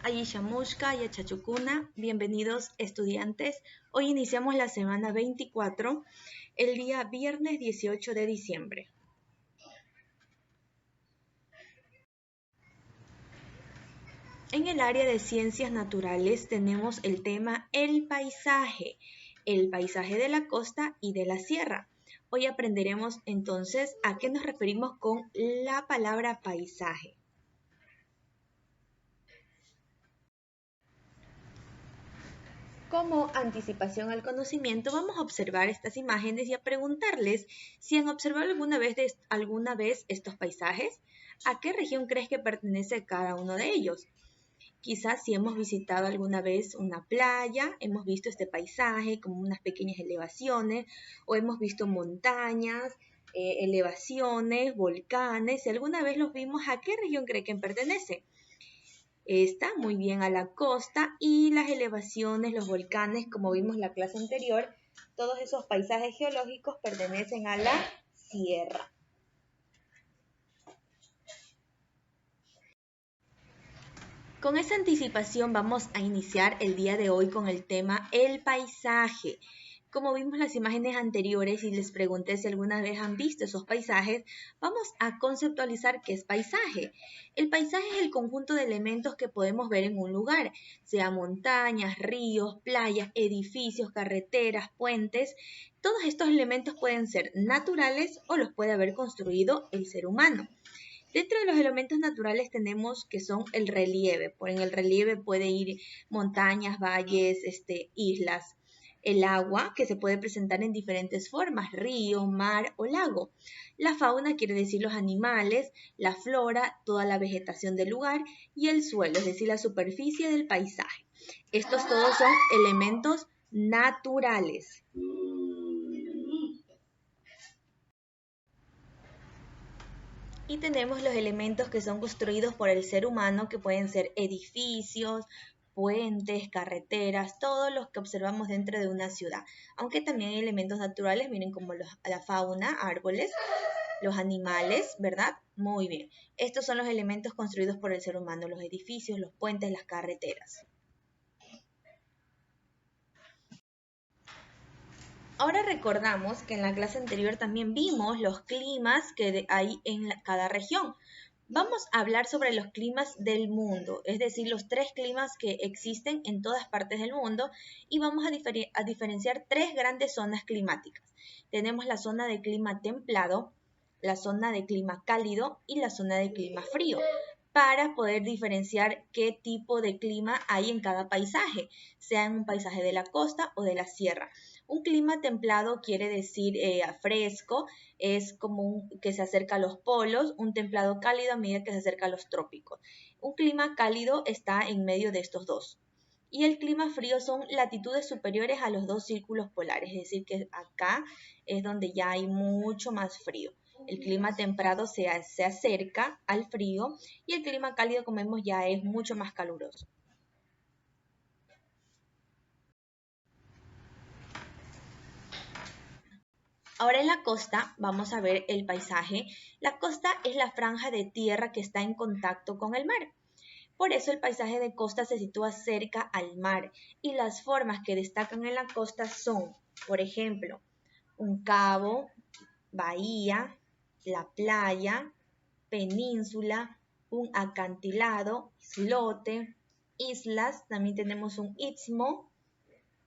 Ayishamushka y Achachukuna, bienvenidos estudiantes. Hoy iniciamos la semana 24, el día viernes 18 de diciembre. En el área de ciencias naturales tenemos el tema el paisaje de la costa y de la sierra. Hoy aprenderemos entonces a qué nos referimos con la palabra paisaje. Como anticipación al conocimiento, vamos a observar estas imágenes y a preguntarles si han observado alguna vez estos paisajes. ¿A qué región crees que pertenece cada uno de ellos? Quizás si hemos visitado alguna vez una playa, hemos visto este paisaje como unas pequeñas elevaciones, o hemos visto montañas, elevaciones, volcanes. Si alguna vez los vimos, ¿a qué región cree que pertenece? Está muy bien a la costa, y las elevaciones, los volcanes, como vimos en la clase anterior, todos esos paisajes geológicos pertenecen a la sierra. Con esa anticipación vamos a iniciar el día de hoy con el tema el paisaje. Como vimos las imágenes anteriores y les pregunté si alguna vez han visto esos paisajes, vamos a conceptualizar qué es paisaje. El paisaje es el conjunto de elementos que podemos ver en un lugar, sea montañas, ríos, playas, edificios, carreteras, puentes. Todos estos elementos pueden ser naturales o los puede haber construido el ser humano. Dentro de los elementos naturales tenemos que son el relieve. En el relieve puede ir montañas, valles, islas. El agua, que se puede presentar en diferentes formas, río, mar o lago. La fauna quiere decir los animales, la flora, toda la vegetación del lugar, y el suelo, es decir, la superficie del paisaje. Estos todos son elementos naturales. Y tenemos los elementos que son construidos por el ser humano, que pueden ser edificios, puentes, carreteras, todos los que observamos dentro de una ciudad. Aunque también hay elementos naturales, miren como la fauna, árboles, los animales, ¿verdad? Muy bien. Estos son los elementos construidos por el ser humano, los edificios, los puentes, las carreteras. Ahora recordamos que en la clase anterior también vimos los climas que hay en cada región. Vamos a hablar sobre los climas del mundo, es decir, los 3 climas que existen en todas partes del mundo, y vamos a diferenciar 3 grandes zonas climáticas. Tenemos la zona de clima templado, la zona de clima cálido y la zona de clima frío, para poder diferenciar qué tipo de clima hay en cada paisaje, sea en un paisaje de la costa o de la sierra. Un clima templado quiere decir fresco, es como que se acerca a los polos. Un templado cálido a medida que se acerca a los trópicos. Un clima cálido está en medio de estos dos. Y el clima frío son latitudes superiores a los 2 círculos polares, es decir, que acá es donde ya hay mucho más frío. El clima templado se acerca al frío, y el clima cálido, como vemos, ya es mucho más caluroso. Ahora en la costa vamos a ver el paisaje. La costa es la franja de tierra que está en contacto con el mar. Por eso el paisaje de costa se sitúa cerca al mar, y las formas que destacan en la costa son, por ejemplo, un cabo, bahía, la playa, península, un acantilado, islote, islas. También tenemos un istmo,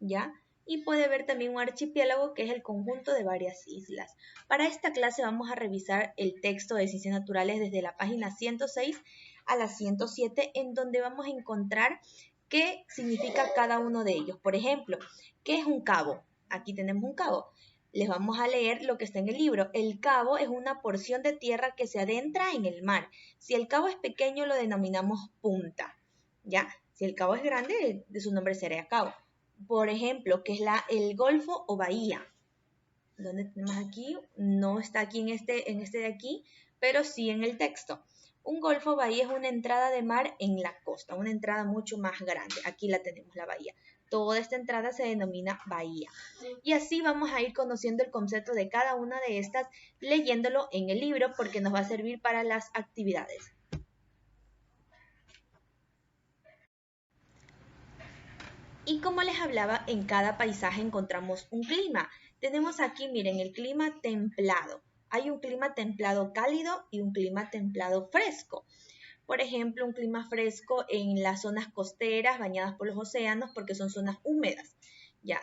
¿ya? Y puede haber también un archipiélago, que es el conjunto de varias islas. Para esta clase vamos a revisar el texto de Ciencias Naturales desde la página 106 a la 107, en donde vamos a encontrar qué significa cada uno de ellos. Por ejemplo, ¿qué es un cabo? Aquí tenemos un cabo. Les vamos a leer lo que está en el libro. El cabo es una porción de tierra que se adentra en el mar. Si el cabo es pequeño, lo denominamos punta, ¿ya? Si el cabo es grande, de su nombre sería cabo. Por ejemplo, que es el golfo o bahía. ¿Dónde tenemos aquí? No está aquí en este de aquí, pero sí en el texto. Un golfo o bahía es una entrada de mar en la costa, una entrada mucho más grande. Aquí la tenemos, la bahía. Toda esta entrada se denomina bahía. Y así vamos a ir conociendo el concepto de cada una de estas, leyéndolo en el libro, porque nos va a servir para las actividades. Y como les hablaba, en cada paisaje encontramos un clima. Tenemos aquí, miren, el clima templado. Hay un clima templado cálido y un clima templado fresco. Por ejemplo, un clima fresco en las zonas costeras bañadas por los océanos porque son zonas húmedas. Ya,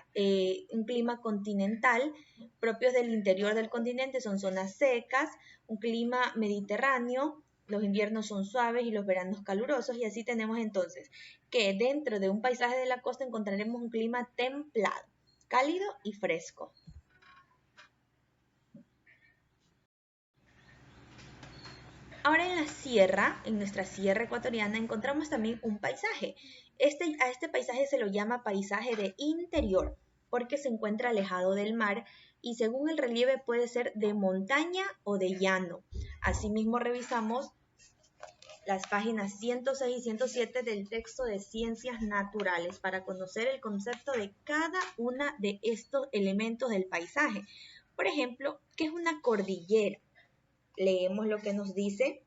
un clima continental, propios del interior del continente, son zonas secas. Un clima mediterráneo, los inviernos son suaves y los veranos calurosos. Y así tenemos entonces que dentro de un paisaje de la costa encontraremos un clima templado, cálido y fresco. Ahora en la sierra, en nuestra sierra ecuatoriana, encontramos también un paisaje. A este paisaje se lo llama paisaje de interior, porque se encuentra alejado del mar y según el relieve puede ser de montaña o de llano. Asimismo revisamos las páginas 106 y 107 del texto de Ciencias Naturales para conocer el concepto de cada uno de estos elementos del paisaje. Por ejemplo, ¿qué es una cordillera? Leemos lo que nos dice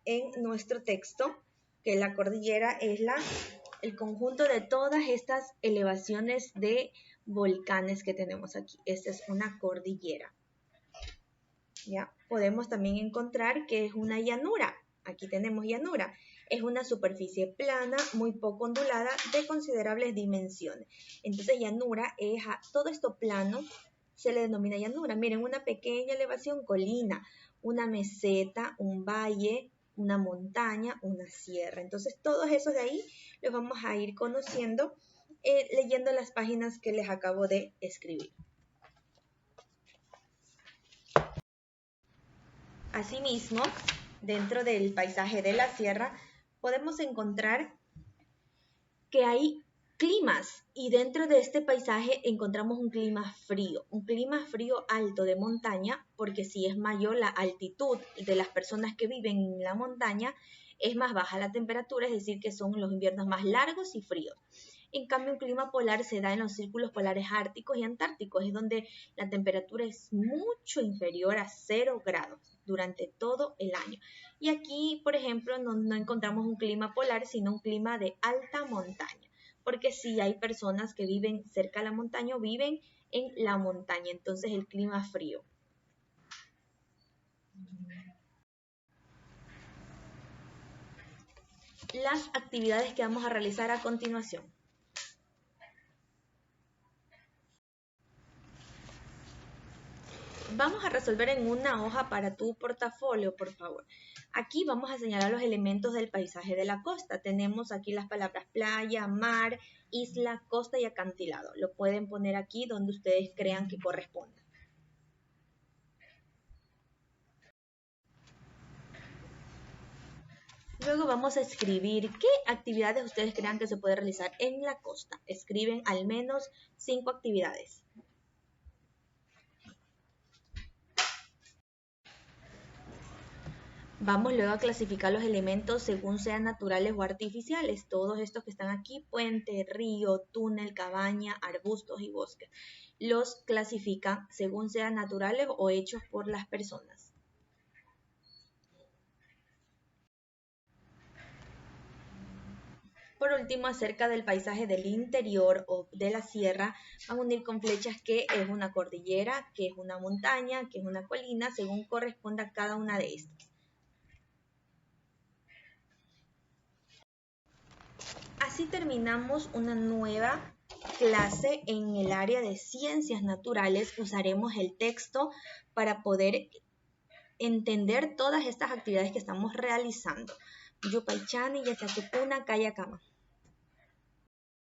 en nuestro texto, que la cordillera es el conjunto de todas estas elevaciones de volcanes que tenemos aquí. Esta es una cordillera. ¿Ya? Podemos también encontrar que es una llanura. Aquí tenemos llanura. Es una superficie plana, muy poco ondulada, de considerables dimensiones. Entonces, llanura es todo esto plano, se le denomina llanura. Miren, una pequeña elevación, colina, una meseta, un valle, una montaña, una sierra. Entonces, todos esos de ahí los vamos a ir conociendo leyendo las páginas que les acabo de escribir. Asimismo, dentro del paisaje de la sierra, podemos encontrar que hay climas y dentro de este paisaje encontramos un clima frío alto de montaña, porque si es mayor la altitud de las personas que viven en la montaña, es más baja la temperatura, es decir, que son los inviernos más largos y fríos. En cambio, un clima polar se da en los círculos polares árticos y antárticos, es donde la temperatura es mucho inferior a 0 grados durante todo el año. Y aquí, por ejemplo, no encontramos un clima polar, sino un clima de alta montaña, porque sí hay personas que viven cerca de la montaña o viven en la montaña, entonces el clima frío. Las actividades que vamos a realizar a continuación. Vamos a resolver en una hoja para tu portafolio, por favor. Aquí vamos a señalar los elementos del paisaje de la costa. Tenemos aquí las palabras playa, mar, isla, costa y acantilado. Lo pueden poner aquí donde ustedes crean que corresponda. Luego vamos a escribir qué actividades ustedes crean que se puede realizar en la costa. Escriben al menos 5 actividades. Vamos luego a clasificar los elementos según sean naturales o artificiales. Todos estos que están aquí, puente, río, túnel, cabaña, arbustos y bosques. Los clasifican según sean naturales o hechos por las personas. Por último, acerca del paisaje del interior o de la sierra, van a unir con flechas qué es una cordillera, qué es una montaña, qué es una colina, según corresponda a cada una de estas. Así terminamos una nueva clase en el área de ciencias naturales. Usaremos el texto para poder entender todas estas actividades que estamos realizando. Yupaychani, Yachachupuna, Kayakama.